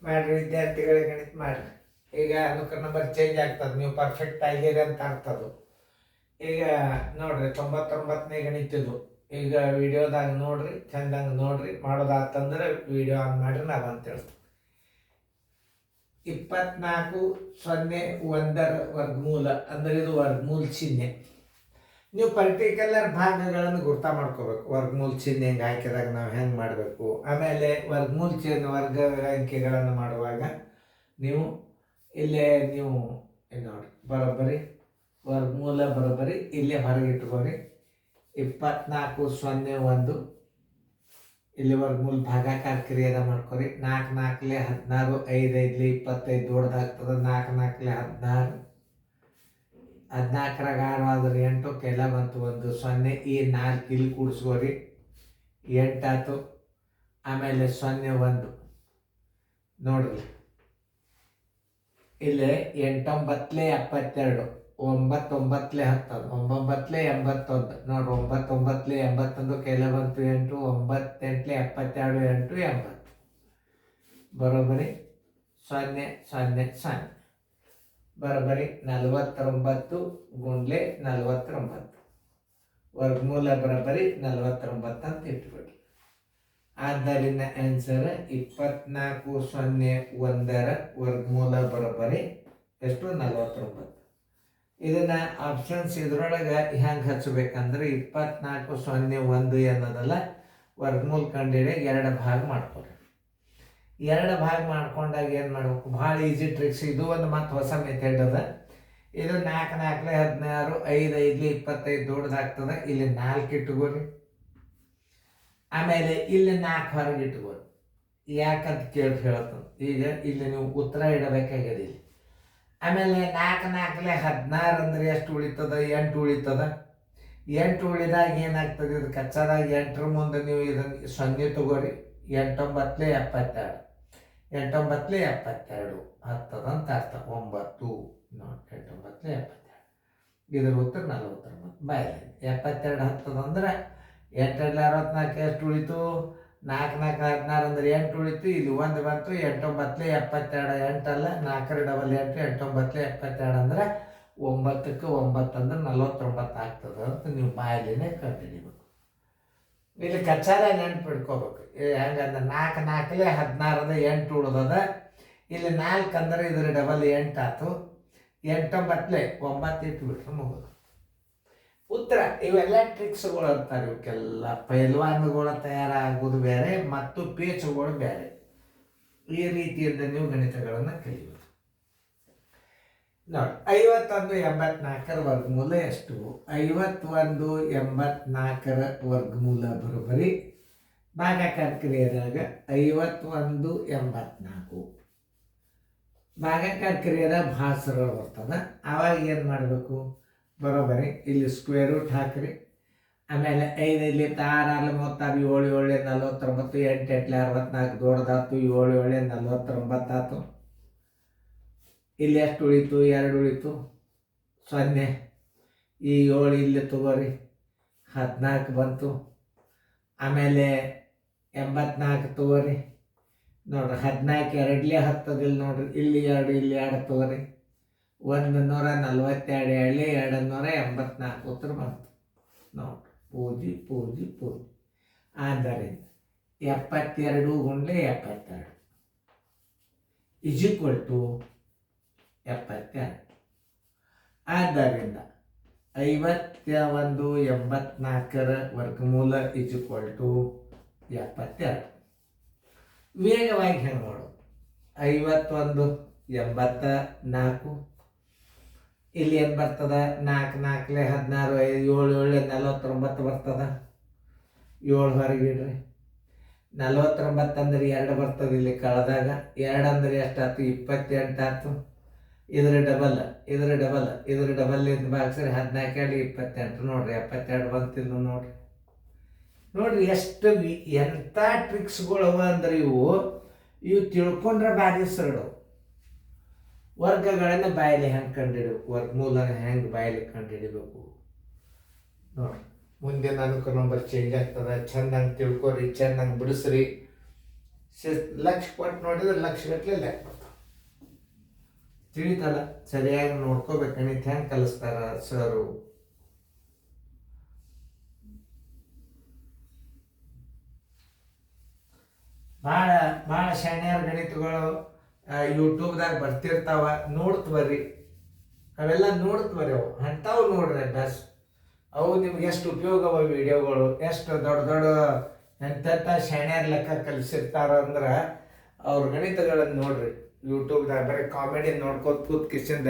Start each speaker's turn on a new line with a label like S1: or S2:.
S1: ಮಾಡಿರಿ ವಿದ್ಯಾರ್ಥಿಗಳಿಗೆ ಗಣಿತ ಮಾಡಿರಿ. ಈಗ ಅನುಕ್ರಮ ನಂಬರ್ ಚೇಂಜ್ ಆಗ್ತದೆ, ನೀವು ಪರ್ಫೆಕ್ಟ್ ಆಗಿರಿ ಅಂತ ಅರ್ಥದು. ಈಗ ನೋಡ್ರಿ 99ನೇ ಗಣಿತದ್ದು ಈಗ ವಿಡಿಯೋದಾಗ ನೋಡ್ರಿ, ಚಂದಂಗೆ ನೋಡ್ರಿ. ಮಾಡೋದಾತಂದ್ರೆ ವಿಡಿಯೋ ಆನ್ ಮಾಡ್ರಿ, ನಾವು ಅಂತೇಳಿ 24/01 ವರ್ಗಮೂಲ ಅಂದ್ರೆ ಇದು ವರ್ಗಮೂಲ ಚಿಹ್ನೆ. ನೀವು ಪರ್ಟಿಕ್ಯುಲರ್ ಭಾಗಗಳನ್ನು ಗುರ್ತ ಮಾಡ್ಕೋಬೇಕು. ವರ್ಗಮೂಲ ಚಿಹ್ನೆ ಹೆಂಗೆ ಹಾಕಿದಾಗ ನಾವು ಹೆಂಗೆ ಮಾಡಬೇಕು. ಆಮೇಲೆ ವರ್ಗಮೂಲ ಚಿಹ್ನೆ ವರ್ಗ ಅಂಕೆಗಳನ್ನು ಮಾಡುವಾಗ ನೀವು ಇಲ್ಲೇ ನೀವು ನೋಡಿ ಬರೋಬ್ಬರಿ ವರ್ಗಮೂಲ ಬರೋಬ್ಬರಿ ಇಲ್ಲೇ ಹೊರಗೆ ಇಟ್ಕೊರಿ. 24/01 ಇಲ್ಲಿ ವರ್ಗಮೂಲ ಭಾಗಾಕಾರ ಕ್ರಿಯೆನ ಮಾಡ್ಕೊರಿ. 4 4 16, 5 5 25 ದೊಡ್ಡದಾಗ್ತದೆ. 4 4 16, 14 6 ಆದ್ರೆ 8, ಕೆಲ ಬಂತು 1 0. ಈ 4 ಇಲ್ಲಿ ಕೂಡಿಸ್ಕೋರಿ, 8 ಆಯ್ತು. ಆಮೇಲೆ 0 1 ನೋಡ್ರಿ ಇಲ್ಲಿ 8 9 72, 9 9 10, 9 9 81 ನೋಡ್ರಿ. 9 9 81 ಕೆಲ ಬಂತು 8, 9 8 72, 8 80 ಬರೋಬ್ಬರಿ 0 0 0 ಬರೋಬ್ಬರಿ 49 ಗುಂಡ್ಲೆ 49 ವರ್ಗಮೂಲ ಬರೋಬ್ಬರಿ 49 ಅಂತ ಇಟ್ಬಿಡ್ರಿ. ಆದ್ದರಿಂದ ಆನ್ಸರ್ 24/01 ವರ್ಗಮೂಲ ಬರೋಬ್ಬರಿ ಎಷ್ಟು 49. ಇದನ್ನ ಆಪ್ಷನ್ಸ್ ಇದ್ರೊಳಗೆ ಹೆಂಗೆ ಹಚ್ಚಬೇಕಂದ್ರೆ 24/01 ಅನ್ನೋದಲ್ಲ, ವರ್ಗಮೂಲ ಕಂಡಿಡಿ 2 ಭಾಗ ಮಾಡ್ಕೊರಿ. 2 ಭಾಗ ಮಾಡ್ಕೊಂಡಾಗ ಏನು ಮಾಡ್ಬೇಕು, ಭಾಳ ಈಸಿ ಟ್ರಿಕ್ಸ್ ಇದು. ಒಂದು ಮತ್ತು ಹೊಸ ಮೆಥಡ್ ಅದ ಇದು. 4 4 16, 5 5 25 ದೊಡ್ಡದಾಗ್ತದೆ. ಇಲ್ಲಿ 4 ಇಟ್ಕೋರಿ. ಆಮೇಲೆ ಇಲ್ಲಿ 4 ಹೊರಗೆ ಇಟ್ಕೋರಿ. ಯಾಕಂತ ಹೇಳ್ತಾನೆ ಈಗ ಇಲ್ಲಿ ನೀವು ಉತ್ತರ ಇಡಬೇಕಾಗಿದೆ ಇಲ್ಲಿ. ಆಮೇಲೆ 4 4 16 ಅಂದ್ರೆ ಎಷ್ಟು ಉಳಿತದ, 8 ಉಳಿತದ. 8 ಉಳಿದಾಗ ಏನಾಗ್ತದೆ, ಇದು ಕಚ್ಚಾದಾಗ 8ರ ಮುಂದೆ ನೀವು ಇದನ್ನು 0 ತಗೋರಿ. 8 9 72, 8 9 72 ಹತ್ತದಂತ ಅರ್ಥ. 9 ನೋಡಿ 8 9 72 ಇದ್ರ ಉತ್ತರ 49. ಬಾಯ್ 72 ಹತ್ತದಂದ್ರೆ 8 64 ಎಷ್ಟು ಉಳಿತು, 4 4 16 ಅಂದ್ರೆ 8 ಉಳಿತು. ಇಲ್ಲಿ 1 ಬಂತು. 8 9 72, 8 ಅಲ್ಲ 4 ಡಬಲ್ 8, 8 9 72 ಅಂದ್ರೆ 9ಕ್ಕೆ 9 ಅಂದ್ರೆ 49 ಆಗ್ತದೆ ಅಂತ ನೀವು ಬಾಯಲ್ಲಿನೇ ಕಂಡುಹಿಡಿಬೇಕು. ಇಲ್ಲಿ ಕಚ್ಚಾದ ನೆನ್ಪು ಇಟ್ಕೋಬೇಕು. ಹೆಂಗಂದ್ರೆ 4 4 16 8 ಉಳಿದದ. ಇಲ್ಲಿ 4 ಅಂದ್ರೆ ಇದ್ರ ಡಬಲ್ 8 ಆಯ್ತು. 8 9 9 ಇಟ್ಬಿಟ್ರೆ ಮುಗಿದು ಉತ್ತರ. ಇವೆಲ್ಲ ಟ್ರಿಕ್ಸ್ಗಳು ಅಂತಾರೆ. ಇವಕ್ಕೆಲ್ಲ ಪೈಲ್ವಾನ್ಗಳು ತಯಾರಾಗೋದು ಬೇರೆ ಮತ್ತು ಪೇಚುಗಳು ಬೇರೆ. ಈ ರೀತಿಯಿಂದ ನೀವು ಗಣಿತಗಳನ್ನು ಕಲಿಬೇಕು. ನೋಡಿ 51 84 ವರ್ಗಮೂಲ ಎಷ್ಟು? 51 84 ವರ್ಗಮೂಲ ಬರೋಬ್ಬರಿ ಭಾಗಾಕಾರ ಕ್ರಿಯೆದಾಗ 51 84 ಭಾಗಾಕಾರ ಕ್ರಿಯೆದಾಗ ಭಾಳ ಸರಳ ಬರ್ತದೆ. ಆವಾಗ ಏನು ಮಾಡಬೇಕು, ಬರೋಬ್ಬರಿ ಇಲ್ಲಿ ಸ್ಕ್ವೇರ್ ರೂಟ್ ಹಾಕ್ರಿ. ಆಮೇಲೆ 5 5 6 36, 7 7 49, 8 8 64 ದೊಡ್ಡದಾಯ್ತು. 7 7 49 ಆಯ್ತು. ಇಲ್ಲಿ ಎಷ್ಟು ಉಳಿತು, 2 ಉಳಿತು. 0 ಈ 7 ಇಲ್ಲಿ ತಗೋರಿ, 14 ಬಂತು. ಆಮೇಲೆ 84 ತಗೋರಿ. ನೋಡ್ರಿ 14 2 ಹತ್ತದಿಲ್ಲ ನೋಡ್ರಿ. ಇಲ್ಲಿ 2 ಇಲ್ಲಿ 2 ತಗೋರಿ. 142 284 ಉತ್ತರ ಬಂತು ನೋಡ್ರಿ. ಪೂಜಿ ಪೂಜಿ ಪೂಜಿ. ಆದ್ದರಿಂದ 72 ಗುಂಡ್ಲೆ 72 ಈಕ್ವಲ್ ಟು 72. ಆದ್ದರಿಂದ 51 84 ವರ್ಗಮೂಲ ಈಕ್ವಲ್ ಟು 72. ವೇಗವಾಗಿ ಹೆಂಗೆ ಮಾಡೋದು? 51 84 ಇಲ್ಲಿ ಏನು ಬರ್ತದ, 4 4 16, 5 7 7 49 ಬರ್ತದ. 7 ಹೊರಗಿಡ್ರಿ. 49 ಅಂದ್ರೆ 2 ಬರ್ತದೆ ಇಲ್ಲಿ ಕಳೆದಾಗ. 2 ಅಂದ್ರೆ ಎಷ್ಟಾಯ್ತು, 28 ಆಯ್ತು. ಇದ್ರ ಡಬಲ್ ಇದ್ರ ಡಬಲ್ ಇದ್ರ ಡಬಲ್ ಇಂದ ಭಾಗಿಸ್ರಿ. 14 28 ನೋಡ್ರಿ 72 ಬಂತಿಲ್ಲ ನೋಡ್ರಿ. ನೋಡ್ರಿ ಎಷ್ಟು ಎಂಥ ಟ್ರಿಕ್ಸ್ಗಳು ಅವ ಅಂದ್ರೆ ಇವು ತಿಳ್ಕೊಂಡ್ರೆ ಭಾರಿ ಸರಳು. ವರ್ಗಗಳನ್ನು ಬಾಯಲ್ಲಿ ಹೆಂಗೆ ಕಂಡುಹಿಡಬೇಕು, ವರ್ಗಮೂಲನ ಹೆಂಗೆ ಬಾಯಲ್ಲಿ ಕಂಡುಹಿಡಿಬೇಕು ನೋಡ್ರಿ. ಮುಂದೆ ನಾನು ನಂಬರ್ ಚೇಂಜ್ ಆಗ್ತದೆ. ಚೆಂದಂಗೆ ತಿಳ್ಕೊರಿ, ಚೆಂದಂಗೆ ಬಿಡಿಸ್ರಿ. ಲಕ್ಷ ಕೊಟ್ಟು ನೋಡಿದ್ರೆ ಲಕ್ಷಗಟ್ಟಲೆ ಲೆಕ್ಕ ಬರ್ತಾವ. ತಿಳಿತಲ್ಲ, ಸರಿಯಾಗಿ ನೋಡ್ಕೋಬೇಕು. ಗಣಿತ ಹೆಂಗೆ ಕಲಿಸ್ತಾರ ಸರು. ಭಾಳ ಭಾಳ ಶಾಣ್ಯಾರ ಗಣಿತಗಳು ಯೂಟ್ಯೂಬ್ದಾಗ ಬರ್ತಿರ್ತಾವ, ನೋಡ್ತ ಬರ್ರಿ. ಅವೆಲ್ಲ ನೋಡ್ತ ಬರ್ರಿ. ಅವು ಅಂಥವು ನೋಡ್ರಿ ಅಭ್ಯಾಸ. ಅವು ನಿಮ್ಗೆ ಎಷ್ಟು ಉಪಯೋಗ ಅವ ವಿಡಿಯೋಗಳು, ಎಷ್ಟು ದೊಡ್ಡ ದೊಡ್ಡ ಎಂತೆಂಥ ಶಾಣ್ಯಾರ ಲೆಕ್ಕ ಕಲಿಸಿರ್ತಾರ ಅಂದ್ರೆ ಅವ್ರ ಗಣಿತಗಳನ್ನು ನೋಡ್ರಿ ಯೂಟ್ಯೂಬ್ದಾಗ. ಬರೀ ಕಾಮಿಡಿ ನೋಡ್ಕೋತ ಕೂತ್ ಕಿಸಿಂದ